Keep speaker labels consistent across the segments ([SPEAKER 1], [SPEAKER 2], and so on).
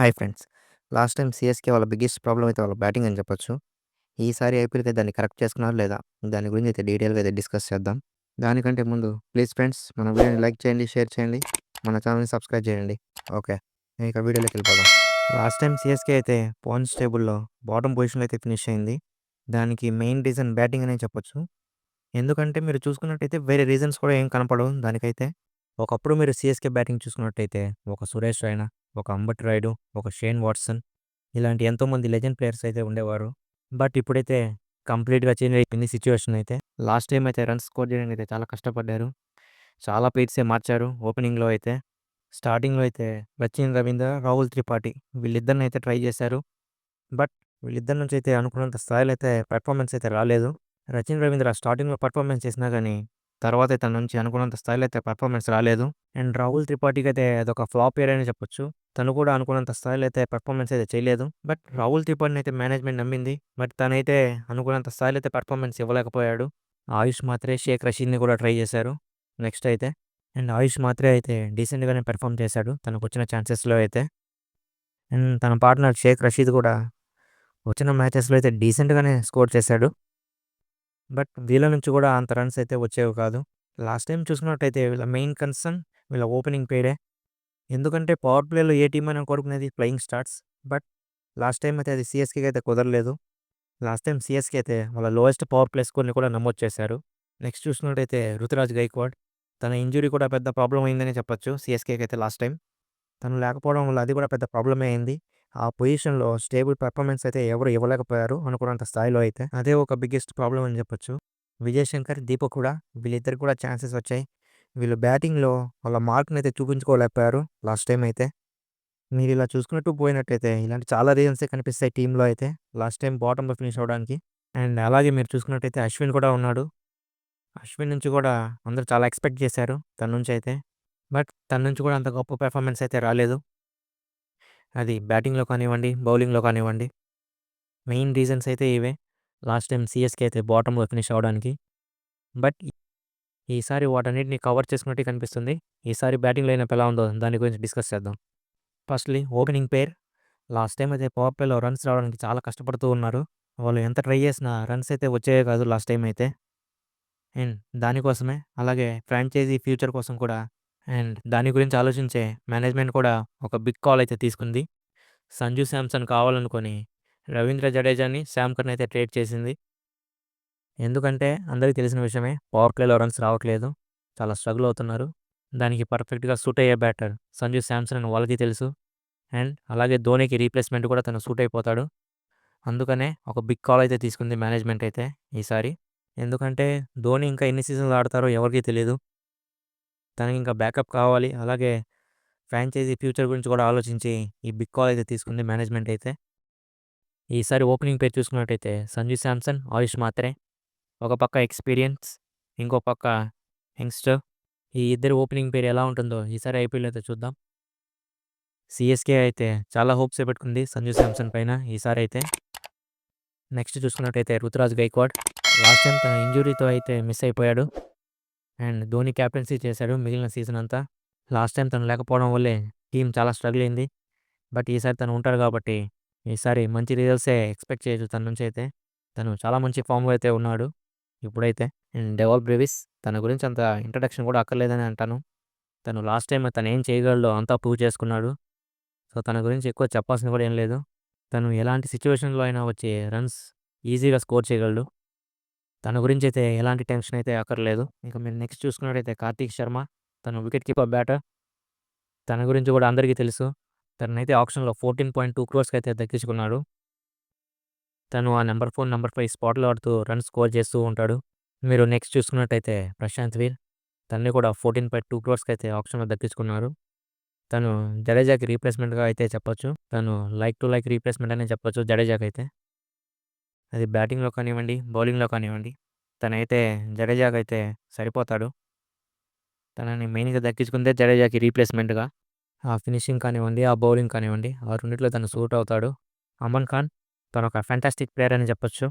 [SPEAKER 1] Hi friends. Last time CSK వాళ్ళ biggest problem అయితే వాళ్ళ బ్యాటింగ్ అని చెప్పొచ్చు. ఈసారి ఐపీఎల్ అయితే దాన్ని కరెక్ట్ చేసుకున్నారా లేదా? దాని గురించి అయితే డీటెయిల్‌గా అయితే డిస్కస్ చేద్దాం. దానికంటే ముందు ప్లీజ్ ఫ్రెండ్స్ మన వీడియోని లైక్ చేయండి, షేర్ చేయండి. మన ఛానెల్‌ని సబ్స్క్రైబ్ చేయండి. ఓకే. ఇక వీడియోలోకి వెళ్ళిపోదాం. లాస్ట్ టైమ్ సీఎస్‌కే అయితే పాయింట్స్ టేబుల్‌లో బాటమ్ పొజిషన్‌లో అయితే ఫినిష్ అయింది. దానికి మెయిన్ రీజన్ బ్యాటింగ్ అనే చెప్పొచ్చు. ఎందుకంటే మీరు చూసుకున్నట్టయితే వేరే రీజన్స్ కూడా ఏం కనపడవు దానికైతే. ఒకప్పుడు మీరు సీఎస్‌కే బ్యాటింగ్ చూసుకున్నట్టయితే ఒక సురేష్ రైనా, ఒక అంబటి రాయుడు, ఒక షేన్ వాట్సన్ ఇలాంటి ఎంతోమంది లెజెండ్ ప్లేయర్స్ అయితే ఉండేవారు. బట్ ఇప్పుడైతే కంప్లీట్‌గా చేంజ్ అయిపోయింది సిట్యుయేషన్ అయితే. లాస్ట్ టైమ్ అయితే రన్స్ స్కోర్ చేయడానికి అయితే చాలా కష్టపడ్డారు. చాలా పెయిర్సే మార్చారు ఓపెనింగ్‌లో అయితే. స్టార్టింగ్‌లో అయితే సచిన్ రవీంద్ర, రాహుల్ త్రిపాఠి వీళ్ళిద్దరిని అయితే ట్రై చేశారు. బట్ వీళ్ళిద్దరి నుంచి అయితే అనుకున్నంత స్థాయిలో అయితే పెర్ఫార్మన్స్ అయితే రాలేదు. సచిన్ రవీంద్ర స్టార్టింగ్‌లో పెర్ఫార్మన్స్ చేసినా గానీ, తర్వాత తన నుంచి అనుకున్నంత స్థాయిలో అయితే పెర్ఫార్మన్స్ రాలేదు. అండ్ రాహుల్ త్రిపాఠికి అయితే అదొక ఫ్లాప్ ఇయర్ అనే చెప్పొచ్చు. తను కూడా అనుకున్నంత స్థాయిలో అయితే పెర్ఫార్మన్స్ అయితే చేయలేదు. బట్ రాహుల్ త్రిపాఠిని అయితే మేనేజ్మెంట్ నమ్మింది. బట్ తనైతే అనుకున్నంత స్థాయిలో అయితే పెర్ఫార్మన్స్ ఇవ్వలేకపోయాడు. ఆయుష్ మాత్రే, షేక్ రషీద్‌ని కూడా ట్రై చేశారు నెక్స్ట్ అయితే. అండ్ ఆయుష్ మాత్రే అయితే డీసెంట్‌గానే పెర్ఫార్మ్ చేశాడు తనకొచ్చిన ఛాన్సెస్‌లో అయితే. అండ్ తన పార్ట్నర్ షేక్ రషీద్ కూడా వచ్చిన మ్యాచెస్‌లో అయితే డీసెంట్‌గానే స్కోర్ చేశాడు. బట్ వీళ్ళ నుంచి కూడా అంత రన్స్ అయితే వచ్చేవి కాదు. లాస్ట్ టైమ్ చూసుకున్నట్టయితే వీళ్ళ మెయిన్ కన్సర్న్ వీళ్ళ ఓపెనింగ్ పెయిరే. ఎందుకంటే పవర్ ప్లేలో ఏ టీమ్ అయినా కోరుకునేది flying starts. But last time అయితే అది సీఎస్‌కేకి అయితే కుదరలేదు. లాస్ట్ టైమ్ సీఎస్‌కే అయితే వాళ్ళ లోయెస్ట్ పవర్ ప్లే స్కోర్‌ని కూడా నమోదు చేశారు. నెక్స్ట్ చూసుకున్నట్టయితే రుతురాజ్ గైక్వాడ్. తన ఇంజ్యూరీ కూడా పెద్ద ప్రాబ్లమ్ అయిందనే చెప్పొచ్చు సీఎస్‌కేకి అయితే లాస్ట్ టైమ్. తను లేకపోవడం వల్ల అది కూడా పెద్ద ప్రాబ్లమే అయింది. ఆ పొజిషన్‌లో స్టేబుల్ పెర్ఫార్మన్స్ అయితే ఎవరు ఇవ్వలేకపోయారు అనుకున్నంత స్థాయిలో అయితే. అదే ఒక బిగ్గెస్ట్ ప్రాబ్లమ్ అని చెప్పొచ్చు. విజయ్ శంకర్, దీపక్ కూడా వీళ్ళిద్దరికి కూడా ఛాన్సెస్ వచ్చాయి. వీళ్ళు బ్యాటింగ్‌లో వాళ్ళ మార్క్‌నైతే చూపించుకోలేకపోయారు లాస్ట్ టైమ్ అయితే. మీరిలా చూసుకున్నట్టు పోయినట్టయితే ఇలాంటి చాలా రీజన్సే కనిపిస్తాయి టీమ్‌లో అయితే. లాస్ట్ టైమ్ బాటమ్‌లో ఫినిష్ అవ్వడానికి. అండ్ అలాగే మీరు చూసుకున్నట్టయితే అశ్విన్ కూడా ఉన్నాడు. అశ్విన్ నుంచి కూడా అందరూ చాలా ఎక్స్‌పెక్ట్ చేశారు తన నుంచయితే. బట్ తన నుంచి కూడా అంత గొప్ప పెర్ఫార్మన్స్ అయితే రాలేదు. అది బ్యాటింగ్‌లో కానివ్వండి, బౌలింగ్‌లో కానివ్వండి. మెయిన్ రీజన్స్ అయితే ఇవే. లాస్ట్ టైమ్ సీఎస్‌కే అయితే బాటమ్‌లో ఫినిష్ అవ్వడానికి. బట్ ఈసారి వాటన్నిటిని కవర్ చేసుకున్నట్టే కనిపిస్తుంది. ఈసారి బ్యాటింగ్ లైనప్ ఎలా ఉందో దాని గురించి డిస్కస్ చేద్దాం. Firstly opening pair. Last time అయితే పవర్ ప్లేలో రన్స్ రావడానికి చాలా కష్టపడుతూ ఉన్నారు. వాళ్ళు ఎంత ట్రై చేసినా రన్స్ అయితే వచ్చేవే కాదు లాస్ట్ టైమ్ అయితే. అండ్ దానికోసమే అలాగే ఫ్రాంచైజీ ఫ్యూచర్ కోసం కూడా అండ్ దాని గురించి ఆలోచించే మేనేజ్మెంట్ కూడా ఒక బిగ్ కాల్ అయితే తీసుకుంది. సంజు శాంసన్ కావాలనుకోని రవీంద్ర జడేజాని, శామ్ కర్‌ని అయితే ట్రేడ్ చేసింది. ఎందుకంటే అందరికీ తెలిసిన విషయమే పవర్ ప్లేలో రన్స్ రావట్లేదు. చాలా స్ట్రగుల్ అవుతున్నారు. దానికి పర్ఫెక్ట్‌గా సూట్ అయ్యే బ్యాటర్ సంజు శాంసన్ అని వాళ్ళకి తెలుసు. అండ్ అలాగే ధోనికి రీప్లేస్‌మెంట్ కూడా తను సూట్ అయిపోతాడు. అందుకనే ఒక బిగ్ కాల్ అయితే తీసుకుంది మేనేజ్మెంట్ అయితే ఈసారి. ఎందుకంటే ధోని ఇంకా ఎన్ని సీజన్‌లు ఆడతారో ఎవరికీ తెలీదు. తనకి ఇంకా బ్యాకప్ కావాలి. అలాగే ఫ్రాంచైజీ ఫ్యూచర్ గురించి కూడా ఆలోచించి ఈ బిగ్ కాల్ అయితే తీసుకుంది మేనేజ్మెంట్ అయితే. ఈసారి ఓపెనింగ్ పేరు చూసుకున్నట్టయితే సంజు శాంసన్, ఆయుష్ మాత్రే. ఒక పక్క ఎక్స్‌పీరియన్స్, ఇంకో పక్క యంగ్‌స్టర్. ఈ ఇద్దరి ఓపెనింగ్ పేరు ఎలా ఉంటుందో ఈసారి ఐపీఎల్‌లో అయితే చూద్దాం. సీఎస్‌కే అయితే చాలా హోప్సే పెట్టుకుంది సంజు శాంసన్ పైన ఈసారైతే. నెక్స్ట్ చూసుకున్నట్టయితే రుతురాజ్ గైక్వాడ్. లాస్ట్ టైమ్ తన ఇంజ్యూరీతో అయితే మిస్ అయిపోయాడు. అండ్ ధోని క్యాప్టెన్సీ చేశాడు మిగిలిన సీజన్ అంతా. లాస్ట్ టైమ్ తను లేకపోవడం వల్లే టీమ్ చాలా స్ట్రగుల్ అయింది. బట్ ఈసారి తను ఉంటాడు కాబట్టి ఈసారి మంచి రిజల్ట్సే ఎక్స్‌పెక్ట్ చేయొచ్చు తన నుంచయితే. తను చాలా మంచి ఫామ్‌లో అయితే ఉన్నాడు ఇప్పుడైతే. అండ్ డెవాల్ బ్రేవిస్ తన గురించి అంత ఇంట్రడక్షన్ కూడా అక్కర్లేదని అంటాను. తను లాస్ట్ టైమ్ తనేం చేయగలడో అంతా ప్రూవ్ చేసుకున్నాడు. సో, తన గురించి ఎక్కువ చెప్పాల్సింది కూడా ఏం లేదు. తను ఎలాంటి సిట్యుయేషన్‌లో అయినా వచ్చి రన్స్ ఈజీగా స్కోర్ చేయగలడు. తన గురించయితే ఎలాంటి టెన్షన్ అయితే అక్కర్లేదు. ఇక మీరు నెక్స్ట్ చూసుకున్నట్టయితే కార్తీక్ శర్మ. తను వికెట్ కీపర్ బ్యాటర్. తన గురించి కూడా అందరికీ తెలుసు. తననైతే ఆక్షన్‌లో 14.2 క్రోర్స్‌కైతే దక్కించుకున్నాడు. తను ఆ నంబర్ 4, నంబర్ 5 స్పాట్‌లో ఆడుతూ రన్స్ స్కోర్ చేస్తూ ఉంటాడు. మీరు నెక్స్ట్ చూసుకున్నట్టయితే ప్రశాంత్ వీర్. తనని కూడా 14.2 క్రోర్స్‌కైతే ఆక్షన్‌లో దక్కించుకున్నారు. తను జడేజాకి రీప్లేస్‌మెంట్‌గా అయితే చెప్పొచ్చు. తను లైక్ టు లైక్ రీప్లేస్‌మెంట్ అనే చెప్పొచ్చు జడేజాకైతే. అది బ్యాటింగ్‌లో కానివ్వండి, బౌలింగ్‌లో కానివ్వండి. తనైతే జడేజాకైతే సరిపోతాడు. తనని మెయిన్‌గా దక్కించుకుందే జడేజాకి రీప్లేస్‌మెంట్‌గా. ఆ ఫినిషింగ్ కానివ్వండి, ఆ బౌలింగ్ కానివ్వండి, ఆ రెండిట్లో తను సూట్ అవుతాడు. అమన్ ఖాన్ తనొక ఫ్యాంటాస్టిక్ ప్లేయర్ అని చెప్పొచ్చు.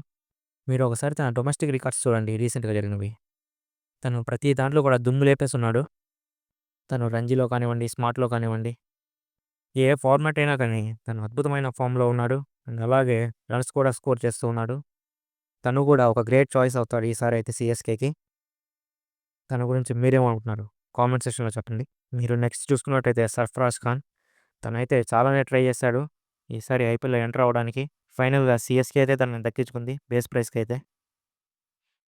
[SPEAKER 1] మీరు ఒకసారి తన డొమెస్టిక్ రికార్డ్స్ చూడండి రీసెంట్‌గా జరిగినవి. తను ప్రతి దాంట్లో కూడా దుమ్ము లేపేసున్నాడు. తను రంజీలో కానివ్వండి, స్మార్ట్‌లో కానివ్వండి.
[SPEAKER 2] ఏ ఫార్మాట్ అయినా కానీ తను అద్భుతమైన ఫామ్‌లో ఉన్నాడు. అండ్ అలాగే రన్స్ కూడా స్కోర్ చేస్తూ ఉన్నాడు. తను కూడా ఒక గ్రేట్ చాయిస్ అవుతాడు ఈసారైతే సీఎస్‌కేకి. తన గురించి మీరేమనుకుంటున్నారు? కామెంట్ సెక్షన్‌లో చెప్పండి. మీరు నెక్స్ట్ చూసుకున్నట్టయితే సర్ఫరాజ్ ఖాన్. తనైతే చాలానే ట్రై చేశాడు. ఈసారి ఐపీఎల్‌లో ఎంటర్ అవ్వడానికి. ఫైనల్‌గా సీఎస్‌కే అయితే తనని దక్కించుకుంది బేస్ ప్రైస్‌కైతే.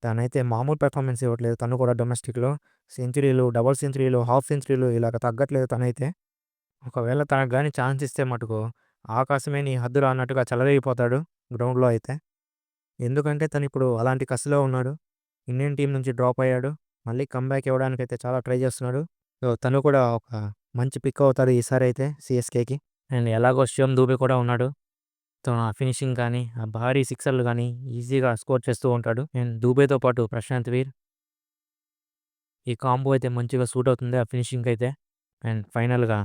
[SPEAKER 2] తనైతే మామూలు పెర్ఫార్మెన్స్ ఇవ్వట్లేదు. తను కూడా డొమెస్టిక్‌లో సెంచరీలు, డబుల్ సెంచరీలు, హాఫ్ సెంచరీలు ఇలాగ తగ్గట్లేదు తనైతే. ఒకవేళ తనకు గాని ఛాన్స్ ఇస్తే మటుకు ఆకాశమే నీ హద్దురా అన్నట్టుగా చెలరేగిపోతాడు గ్రౌండ్‌లో అయితే. ఎందుకంటే తనిప్పుడు అలాంటి కసిలో ఉన్నాడు. ఇండియన్ టీమ్ నుంచి డ్రాప్ అయ్యాడు. మళ్ళీ కమ్‌బ్యాక్ ఇవ్వడానికైతే చాలా ట్రై చేస్తున్నాడు. సో, తను కూడా ఒక మంచి పిక్ అవుతాడు ఈసారైతే సీఎస్‌కేకి. అండ్ ఎలాగో శివం దూబే కూడా ఉన్నాడు. తను ఆ ఫినిషింగ్ కానీ, ఆ భారీ సిక్సర్లు గానీ ఈజీగా స్కోర్ చేస్తూ ఉంటాడు. అండ్ దూబేతో పాటు ప్రశాంత్ వీర్ ఈ కాంబో అయితే మంచిగా సూట్ అవుతుంది ఆ ఫినిషింగ్‌కైతే. అండ్ ఫైనల్‌గా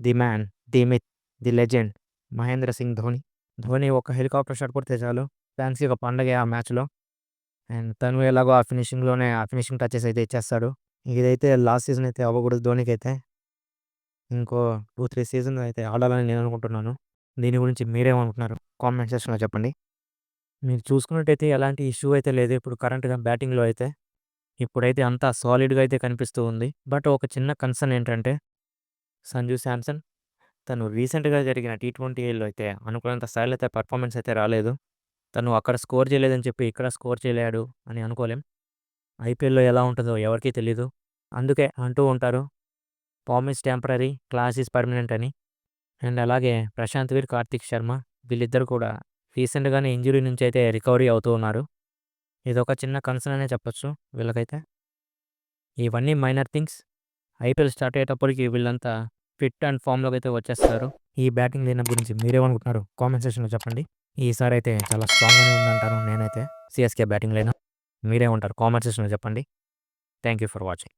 [SPEAKER 2] the man, the myth, the legend Mahendra Singh Dhoni. Dhoni ఒక హెలికాప్టర్ షాట్ కొడితే చాలు ఫ్యాన్స్‌కి ఒక పండగే ఆ మ్యాచ్‌లో. అండ్ తను ఎలాగో ఆ ఫినిషింగ్‌లోనే ఆ ఫినిషింగ్ టచెస్ అయితే ఇచ్చేస్తాడు. ఇదైతే లాస్ట్ సీజన్ అయితే అవ్వకూడదు ధోనికైతే. ఇంకో 2, 3 సీజన్ అయితే ఆడాలని నేను అనుకుంటున్నాను. దీని గురించి మీరేమనుకుంటున్నారు? కామెంట్ సెక్షన్‌లో చెప్పండి. మీరు చూసుకున్నట్టయితే ఎలాంటి ఇష్యూ అయితే లేదు ఇప్పుడు కరెంట్‌గా బ్యాటింగ్‌లో అయితే. ఇప్పుడైతే అంతా సాలిడ్‌గా అయితే కనిపిస్తూ ఉంది. బట్ ఒక చిన్న కన్సర్న్ ఏంటంటే సంజు శాంసన్ తను రీసెంట్‌గా జరిగిన టీ20లో అయితే అనుకున్నంత స్థాయిలో అయితే పెర్ఫార్మన్స్ అయితే రాలేదు. తను అక్కడ స్కోర్ చేయలేదని చెప్పి ఇక్కడ స్కోర్ చేయలేడు అని అనుకోలేం. ఐపీఎల్‌లో ఎలా ఉంటదో ఎవరికీ తెలీదు. అందుకే అంటూ ఉంటారు form is temporary, class is permanent అని. అండ్ అలాగే ప్రశాంత్ వీర్, కార్తిక్ శర్మ వీళ్ళిద్దరూ కూడా రీసెంట్‌గానే ఇంజ్యూరీ నుంచి అయితే రికవరీ అవుతూ ఉన్నారు. ఇదొక చిన్న కన్సర్న్ అనే చెప్పొచ్చు వీళ్ళకైతే. ఇవన్నీ మైనర్ థింగ్స్. ఐపీఎల్ స్టార్ట్ అయ్యేటప్పటికి వీళ్ళంతా ఫిట్ అండ్ ఫామ్‌లోకి అయితే వచ్చేస్తారు. ఈ బ్యాటింగ్ లైనప్ గురించి మీరేమనుకుంటున్నారు? కామెంట్ సెక్షన్‌లో చెప్పండి. ఈసారి అయితే చాలా స్ట్రాంగ్‌గానే ఉందంటాను నేనైతే. CSK batting lineup. మీరేమంటారు? కామెంట్ సెక్షన్‌లో చెప్పండి. Thank you for watching.